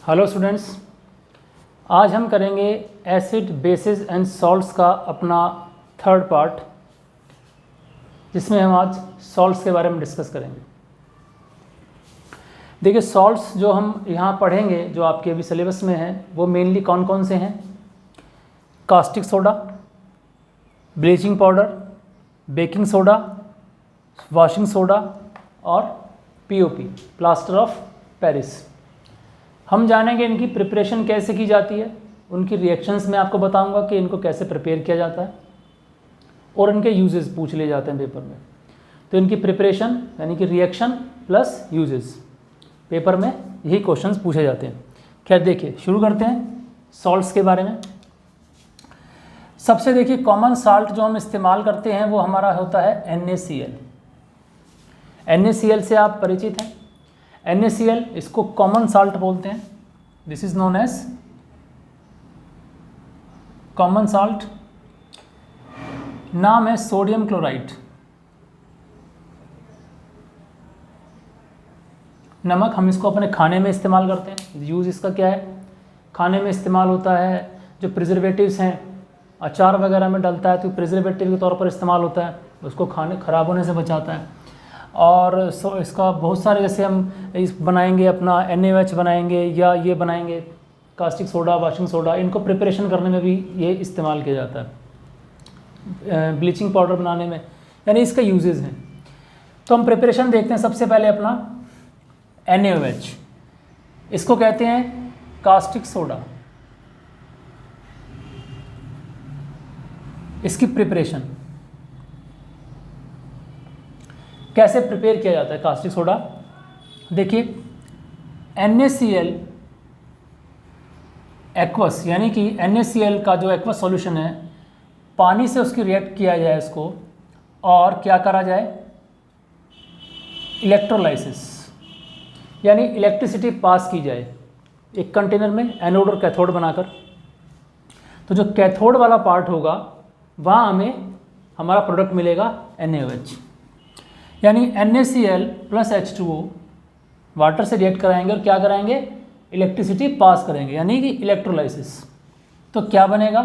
Hello students, आज हम करेंगे एसिड बेसिस एंड सॉल्ट्स का अपना थर्ड पार्ट, जिसमें हम आज सॉल्ट्स के बारे में डिस्कस करेंगे। देखिए, सॉल्ट्स जो हम यहाँ पढ़ेंगे, जो आपके अभी सिलेबस में हैं, वो मेनली कौन कौन से हैं? Caustic soda, bleaching powder, baking soda, washing soda और पीओपी, प्लास्टर ऑफ पेरिस। हम जानेंगे इनकी प्रिपरेशन कैसे की जाती है, उनकी रिएक्शंस में आपको बताऊंगा कि इनको कैसे प्रिपेयर किया जाता है, और इनके यूजेस पूछ लिए जाते हैं पेपर में। तो इनकी प्रिपरेशन यानी कि रिएक्शन प्लस यूजेस, पेपर में यही क्वेश्चंस पूछे जाते हैं। खैर, देखिए शुरू करते हैं सॉल्ट्स के बारे में। सबसे देखिए, कॉमन साल्ट जो हम इस्तेमाल करते हैं वो हमारा होता है NaCl। NaCl से आप परिचित हैं। NaCl, इसको कॉमन साल्ट बोलते हैं। This is known as common salt. नाम है सोडियम क्लोराइड। नमक, हम इसको अपने खाने में इस्तेमाल करते हैं। यूज़ इसका क्या है? खाने में इस्तेमाल होता है। जो प्रिजर्वेटिव्स हैं, अचार वगैरह में डलता है तो प्रिजर्वेटिव के तौर पर इस्तेमाल होता है, उसको खाने ख़राब होने से बचाता है। और इसका बहुत सारे, जैसे हम इस बनाएंगे अपना NaOH बनाएंगे या ये बनाएंगे कास्टिक सोडा, वॉशिंग सोडा, इनको प्रिपरेशन करने में भी ये इस्तेमाल किया जाता है, ब्लीचिंग पाउडर बनाने में, यानी इसका यूजेस हैं। तो हम प्रिपरेशन देखते हैं। सबसे पहले अपना NaOH, इसको कहते हैं कास्टिक सोडा। इसकी प्रिपरेशन कैसे प्रिपेयर किया जाता है कास्टिक सोडा? देखिए, NaCl एक्वस, यानी कि NaCl का जो एक्वस सॉल्यूशन है, पानी से उसकी रिएक्ट किया जाए इसको, और क्या करा जाए? इलेक्ट्रोलाइसिस, यानी इलेक्ट्रिसिटी पास की जाए एक कंटेनर में एनोड और कैथोड बनाकर। तो जो कैथोड वाला पार्ट होगा वहाँ हमें हमारा प्रोडक्ट मिलेगा NaOH, यानी NaCl प्लस H2O वाटर से रिएक्ट कराएंगे और क्या कराएंगे? इलेक्ट्रिसिटी पास करेंगे, यानी कि इलेक्ट्रोलाइसिस। तो क्या बनेगा?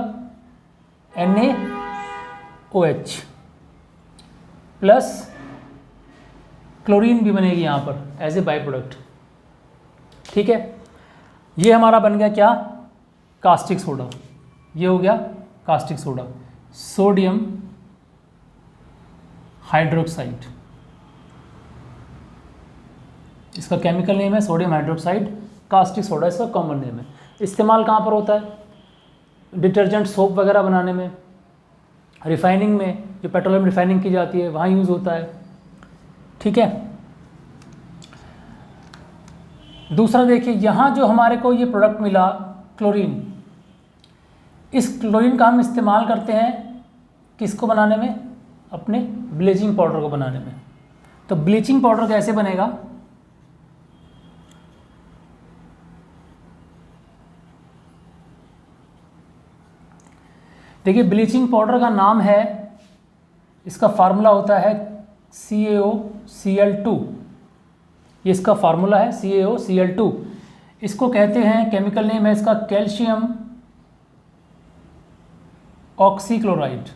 NaOH प्लस क्लोरीन भी बनेगी यहाँ पर एज ए बाई प्रोडक्ट। ठीक है, ये हमारा बन गया क्या? Caustic soda. ये हो गया कास्टिक सोडा, सोडियम हाइड्रोक्साइड। इसका केमिकल नेम है सोडियम हाइड्रोक्साइड। कास्टिक सोडा इसका कॉमन नेम है। इस्तेमाल कहाँ पर होता है? डिटर्जेंट, सोप वगैरह बनाने में, रिफाइनिंग में, जो पेट्रोलियम रिफाइनिंग की जाती है वहाँ यूज़ होता है। ठीक है, दूसरा देखिए, यहाँ जो हमारे को ये प्रोडक्ट मिला क्लोरीन, इस क्लोरीन का हम इस्तेमाल करते हैं किसको बनाने में? अपने ब्लीचिंग पाउडर को बनाने में। तो ब्लीचिंग पाउडर कैसे बनेगा? देखिए, ब्लीचिंग पाउडर का नाम है, इसका फार्मूला होता है CaOCl2। ये इसका फार्मूला है CaOCl2। इसको कहते हैं, केमिकल नेम है इसका कैल्शियम ऑक्सीक्लोराइड।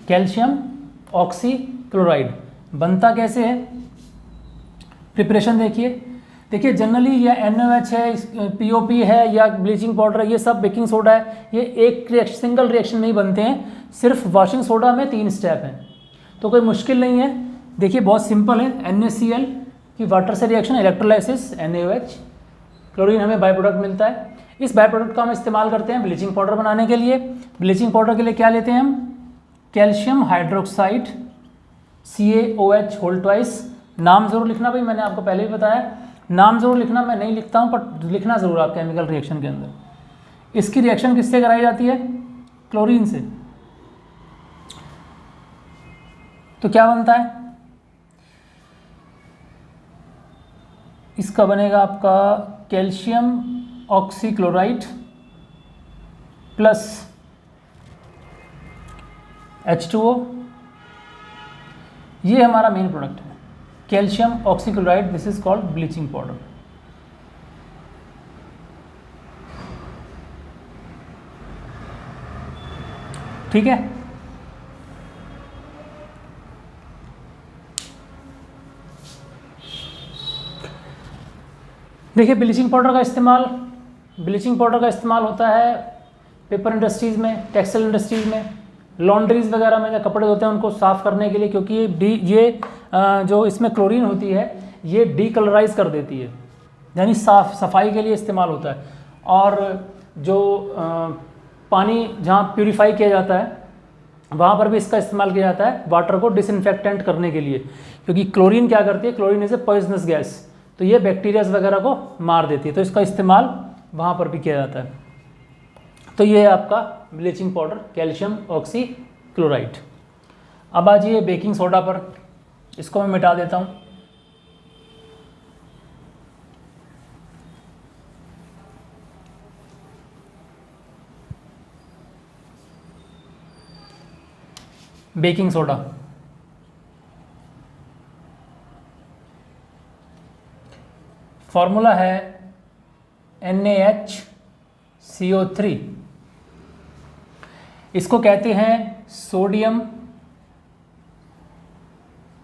कैल्शियम ऑक्सीक्लोराइड बनता कैसे है? प्रिपरेशन देखिए, जनरली यह NaOH है, POP है या ब्लीचिंग पाउडर है, ये सब बेकिंग सोडा है, ये एक सिंगल रिएक्शन में ही बनते हैं। सिर्फ वॉशिंग सोडा में 3 स्टेप हैं, तो कोई मुश्किल नहीं है। देखिए, बहुत सिंपल है। NaCl की वाटर से रिएक्शन, इलेक्ट्रोलाइसिस, NaOH, क्लोरीन हमें बाई प्रोडक्ट मिलता है। इस बाई प्रोडक्ट का हम इस्तेमाल करते हैं ब्लीचिंग पाउडर बनाने के लिए। ब्लीचिंग पाउडर के लिए क्या लेते हैं हम? Calcium hydroxide, CaOH whole twice. नाम ज़रूर लिखना भाई, मैंने आपको पहले भी बताया, नाम ज़रूर लिखना, मैं नहीं लिखता हूँ पर लिखना ज़रूर आप केमिकल रिएक्शन के अंदर। इसकी रिएक्शन किससे कराई जाती है? क्लोरीन से। तो क्या बनता है? इसका बनेगा आपका कैल्शियम ऑक्सीक्लोराइड प्लस H2O। ये हमारा मेन प्रोडक्ट है, calcium oxychloride. This is called bleaching powder. ठीक है। देखिए ब्लीचिंग पाउडर का इस्तेमाल होता है पेपर इंडस्ट्रीज़ में, टेक्सटाइल इंडस्ट्रीज़ में, लॉन्ड्रीज वगैरह में जो कपड़े होते हैं उनको साफ़ करने के लिए, क्योंकि ये जो इसमें क्लोरीन होती है ये डीकलराइज कर देती है, यानी सफाई के लिए इस्तेमाल होता है। और जो पानी जहाँ प्यूरिफाई किया जाता है वहाँ पर भी इसका इस्तेमाल किया जाता है वाटर को डिसइंफेक्टेंट करने के लिए, क्योंकि क्लोरीन क्या करती है, chlorine is a poisonous gas, तो ये बैक्टीरियाज वगैरह को मार देती है, तो इसका इस्तेमाल वहाँ पर भी किया जाता है। तो ये है आपका bleaching powder calcium oxy chloride. अब आ जाइए बेकिंग सोडा पर, इसको मैं मिटा देता हूँ। बेकिंग सोडा फॉर्मूला है NaHCO3। इसको कहते हैं सोडियम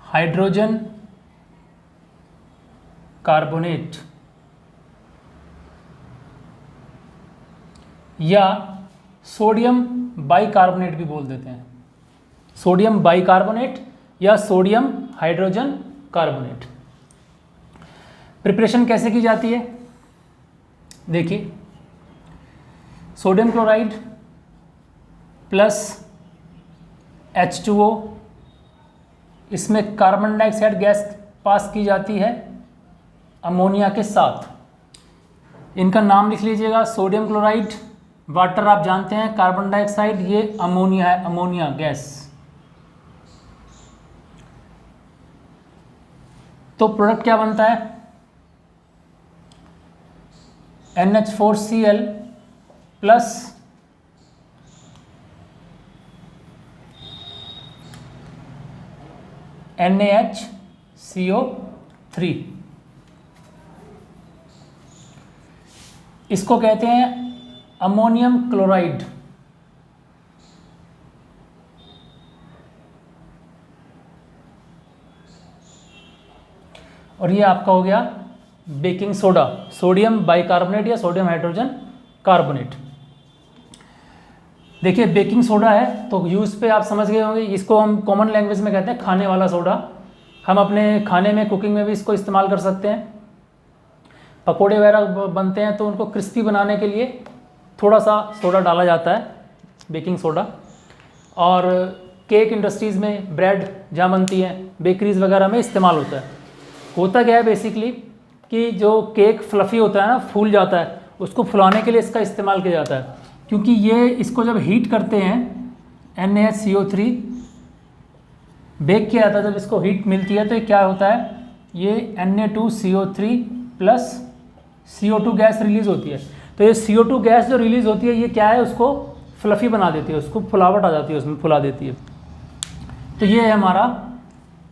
हाइड्रोजन कार्बोनेट या सोडियम बाइकार्बोनेट भी बोल देते हैं, सोडियम बाइकार्बोनेट या सोडियम हाइड्रोजन कार्बोनेट। प्रिपरेशन कैसे की जाती है, देखिए सोडियम क्लोराइड प्लस H2O, इसमें कार्बन डाइऑक्साइड गैस पास की जाती है अमोनिया के साथ। इनका नाम लिख लीजिएगा, सोडियम क्लोराइड, वाटर आप जानते हैं, कार्बन डाइऑक्साइड, ये अमोनिया है, अमोनिया गैस। तो प्रोडक्ट क्या बनता है, NH4Cl प्लस NaHCO3, इसको कहते हैं अमोनियम क्लोराइड। और ये आपका हो गया बेकिंग सोडा, सोडियम बाइकार्बोनेट या सोडियम हाइड्रोजन कार्बोनेट। देखिए बेकिंग सोडा है तो यूज़ पे आप समझ गए होंगे, इसको हम कॉमन लैंग्वेज में कहते हैं खाने वाला सोडा। हम अपने खाने में, कुकिंग में भी इसको इस्तेमाल कर सकते हैं। पकोड़े वगैरह बनते हैं तो उनको क्रिस्पी बनाने के लिए थोड़ा सा सोडा डाला जाता है, बेकिंग सोडा। और केक इंडस्ट्रीज़ में, ब्रेड जहाँ बनती है, बेकरीज़ वगैरह में इस्तेमाल होता है। होता क्या है बेसिकली कि जो केक फ्लफ़ी होता है ना, फूल जाता है, उसको फुलाने के लिए इसका इस्तेमाल किया जाता है, क्योंकि ये इसको जब हीट करते हैं NaHCO3 बेक किया जाता है, जब इसको हीट मिलती है तो ये क्या होता है, ये Na2CO3 plus CO2 gas release होती है। तो ये CO2 गैस जो रिलीज़ होती है ये क्या है, उसको फ्लफ़ी बना देती है, उसको फुलावट आ जाती है, उसमें फुला देती है। तो ये है हमारा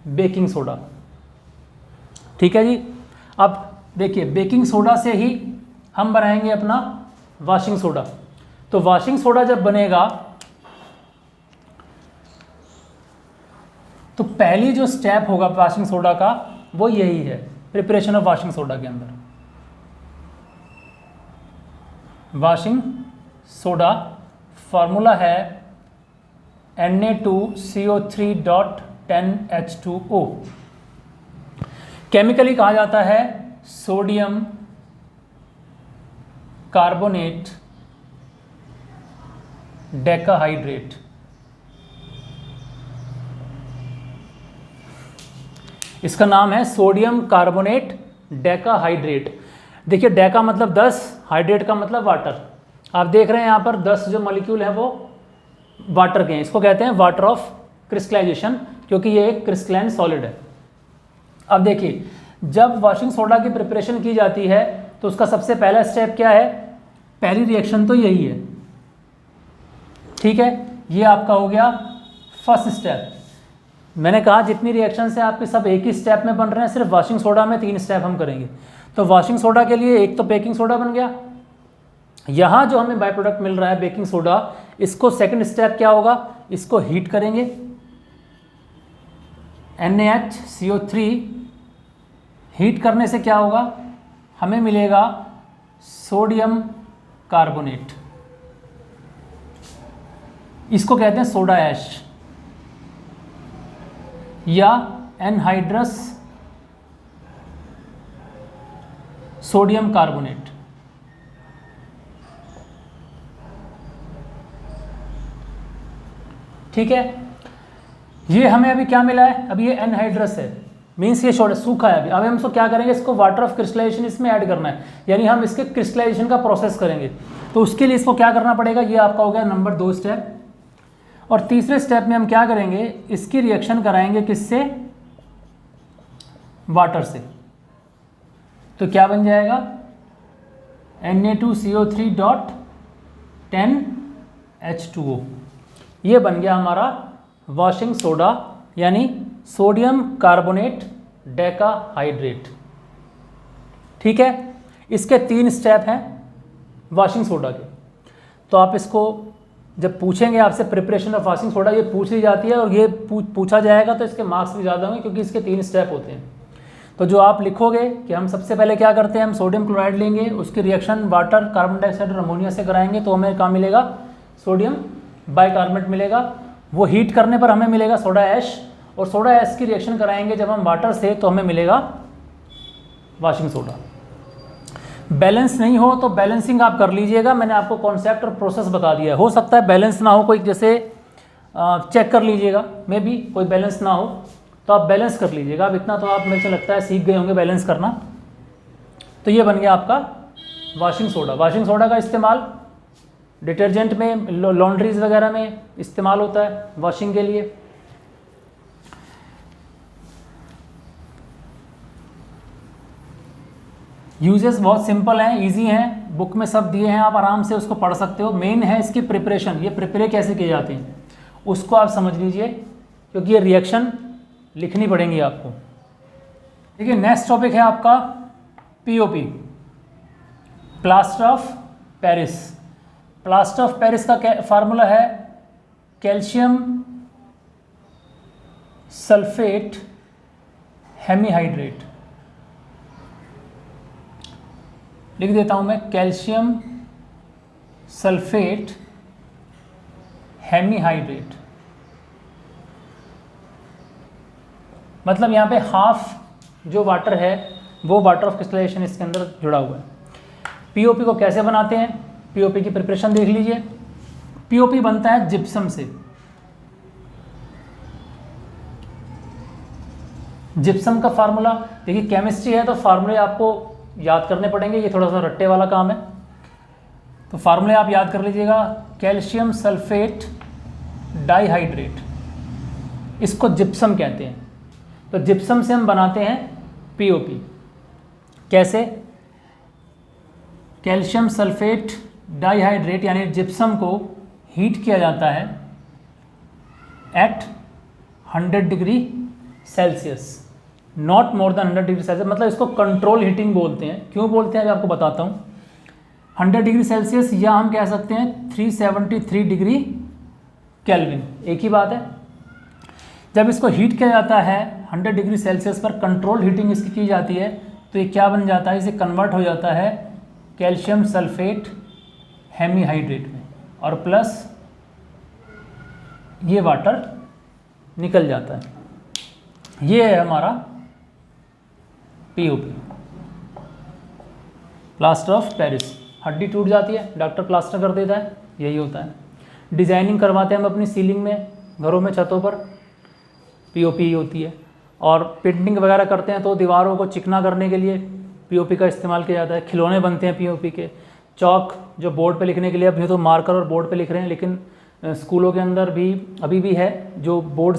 बेकिंग सोडा, ठीक है जी। अब देखिए बेकिंग सोडा से ही हम बनाएंगे अपना वॉशिंग सोडा। तो वॉशिंग सोडा जब बनेगा तो पहली जो स्टेप होगा वॉशिंग सोडा का वो यही है, प्रिपरेशन ऑफ वॉशिंग सोडा के अंदर। वॉशिंग सोडा फॉर्मूला है Na2CO3.10H2O। केमिकली कहा जाता है सोडियम कार्बोनेट डेकाहाइड्रेट। इसका नाम है सोडियम कार्बोनेट डेकाहाइड्रेट। देखिए डेका मतलब 10, हाइड्रेट का मतलब वाटर। आप देख रहे हैं यहाँ पर 10 जो मॉलिक्यूल हैं वो वाटर के हैं, इसको कहते हैं वाटर ऑफ क्रिस्टलाइजेशन, क्योंकि ये एक क्रिस्टलाइन सॉलिड है। अब देखिए जब वॉशिंग सोडा की प्रिपरेशन की जाती है तो उसका सबसे पहला स्टेप क्या है, पहली रिएक्शन तो यही है, ठीक है। ये आपका हो गया फर्स्ट स्टेप। मैंने कहा जितनी रिएक्शन से आपके सब एक ही स्टेप में बन रहे हैं, सिर्फ वॉशिंग सोडा में 3 स्टेप हम करेंगे। तो वॉशिंग सोडा के लिए एक तो बेकिंग सोडा बन गया, यहाँ जो हमें बाय प्रोडक्ट मिल रहा है बेकिंग सोडा, इसको सेकंड स्टेप क्या होगा, इसको हीट करेंगे, NaHCO3 हीट करने से क्या होगा, हमें मिलेगा सोडियम कार्बोनेट, इसको कहते हैं सोडा ऐश या एनहाइड्रस सोडियम कार्बोनेट। ठीक है, ये हमें अभी क्या मिला है, अभी ये एनहाइड्रस है, मीन्स ये सूखा है। अब हम इसको क्या करेंगे, इसको वाटर ऑफ क्रिस्टलाइजेशन इसमें ऐड करना है, यानी हम इसके क्रिस्टलाइजेशन का प्रोसेस करेंगे। तो उसके लिए इसको क्या करना पड़ेगा, ये आपका हो गया नंबर 2 स्टेप। और तीसरे स्टेप में हम क्या करेंगे, इसकी रिएक्शन कराएंगे किससे, वाटर से। तो क्या बन जाएगा, Na2CO3.10H2O, ये बन गया हमारा वॉशिंग सोडा यानी सोडियम कार्बोनेट डेकाहाइड्रेट। ठीक है, इसके 3 स्टेप हैं वॉशिंग सोडा के। तो आप इसको जब पूछेंगे आपसे प्रिपरेशन ऑफ वॉशिंग सोडा, ये पूछ ली जाती है और ये पूछा जाएगा तो इसके मार्क्स भी ज़्यादा होंगे क्योंकि इसके 3 स्टेप होते हैं। तो जो आप लिखोगे कि हम सबसे पहले क्या करते हैं, हम सोडियम क्लोराइड लेंगे, उसकी रिएक्शन वाटर, कार्बन डाइऑक्साइड और अमोनिया से कराएंगे तो हमें क्या मिलेगा, सोडियम बाइकार्बोनेट मिलेगा। वो हीट करने पर हमें मिलेगा सोडा ऐश, और सोडा ऐश की रिएक्शन कराएंगे जब हम वाटर से तो हमें मिलेगा वॉशिंग सोडा। बैलेंस नहीं हो तो बैलेंसिंग आप कर लीजिएगा, मैंने आपको कॉन्सेप्ट और प्रोसेस बता दिया है। हो सकता है बैलेंस ना हो, कोई जैसे चेक कर लीजिएगा, मे बी कोई बैलेंस ना हो तो आप बैलेंस कर लीजिएगा। अब इतना तो आप मेरे को लगता है सीख गए होंगे बैलेंस करना। तो ये बन गया आपका वॉशिंग सोडा। वॉशिंग सोडा का इस्तेमाल डिटर्जेंट में, लॉन्ड्रीज वगैरह में इस्तेमाल होता है वॉशिंग के लिए। यूजेस बहुत सिंपल हैं, इजी हैं, बुक में सब दिए हैं, आप आराम से उसको पढ़ सकते हो। मेन है इसकी प्रिपरेशन, ये प्रिपेयर कैसे किए जाते हैं उसको आप समझ लीजिए, क्योंकि ये रिएक्शन लिखनी पड़ेंगी आपको। देखिए नेक्स्ट टॉपिक है आपका POP, plaster of Paris. Plaster of Paris का फार्मूला है कैल्शियम सल्फेट हेमीहाइड्रेट। लिख देता हूं मैं, कैल्शियम सल्फेट हेमीहाइड्रेट। मतलब यहाँ पे हाफ जो वाटर है वो वाटर ऑफ क्रिस्टलाइजेशन इसके अंदर जुड़ा हुआ है। पीओपी को कैसे बनाते हैं, पीओपी की प्रिपरेशन देख लीजिए। पीओपी बनता है जिप्सम से। जिप्सम का फार्मूला देखिए, केमिस्ट्री है तो फार्मूले आपको याद करने पड़ेंगे, ये थोड़ा सा रट्टे वाला काम है। तो फार्मूले आप याद कर लीजिएगा, कैल्शियम सल्फेट डाइहाइड्रेट, इसको जिप्सम कहते हैं। तो जिप्सम से हम बनाते हैं पीओपी। कैसे, कैल्शियम सल्फेट डाइहाइड्रेट यानी जिप्सम को हीट किया जाता है at 100 degree Celsius, not more than 100 degree Celsius. मतलब इसको कंट्रोल हीटिंग बोलते हैं। क्यों बोलते हैं अभी आपको बताता हूँ। 100 डिग्री सेल्सियस या हम कह सकते हैं 373 डिग्री केल्विन, एक ही बात है। जब इसको हीट किया जाता है 100 डिग्री सेल्सियस पर, कंट्रोल हीटिंग इसकी की जाती है, तो ये क्या बन जाता है, इसे कन्वर्ट हो जाता है कैल्शियम सल्फेट हेमीहाइड्रेट में, और प्लस ये वाटर निकल जाता है। ये है हमारा पीओपी, प्लास्टर ऑफ पेरिस। हड्डी टूट जाती है, डॉक्टर प्लास्टर कर देता है, यही होता है। डिजाइनिंग करवाते हैं हम अपनी सीलिंग में, घरों में, छतों पर, पीओपी होती है। और पेंटिंग वगैरह करते हैं तो दीवारों को चिकना करने के लिए पीओपी का इस्तेमाल किया जाता है। खिलौने बनते हैं पीओपी के। चौक जो बोर्ड पे लिखने के लिए, अब ये तो मार्कर और बोर्ड पे लिख रहे हैं, लेकिन स्कूलों के अंदर भी अभी भी है जो बोर्ड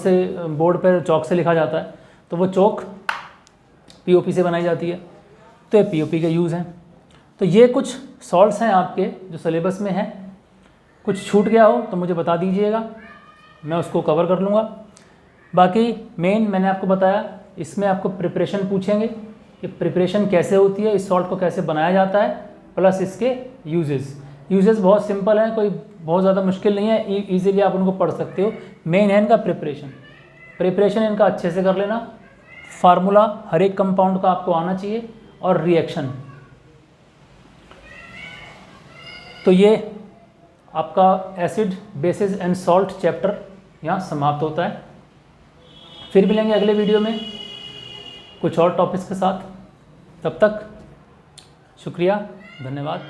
पर चौक से लिखा जाता है, तो वो चौक पीओपी से बनाई जाती है। तो ये पीओपी के यूज़ हैं। तो ये कुछ सॉल्ट्स हैं आपके जो सिलेबस में हैं। कुछ छूट गया हो तो मुझे बता दीजिएगा, मैं उसको कवर कर लूँगा। बाकी मेन मैंने आपको बताया, इसमें आपको प्रिपरेशन पूछेंगे कि प्रिपरेशन कैसे होती है, इस सॉल्ट को कैसे बनाया जाता है, प्लस इसके यूजेस बहुत सिंपल हैं, कोई बहुत ज़्यादा मुश्किल नहीं है, इजीली आप उनको पढ़ सकते हो। मेन है इनका प्रिपरेशन इनका अच्छे से कर लेना, फार्मूला हर एक कंपाउंड का आपको आना चाहिए, और रिएक्शन। तो ये आपका acid basis and salt chapter यहाँ समाप्त होता है। फिर मिलेंगे अगले वीडियो में कुछ और टॉपिक्स के साथ। तब तक शुक्रिया, धन्यवाद।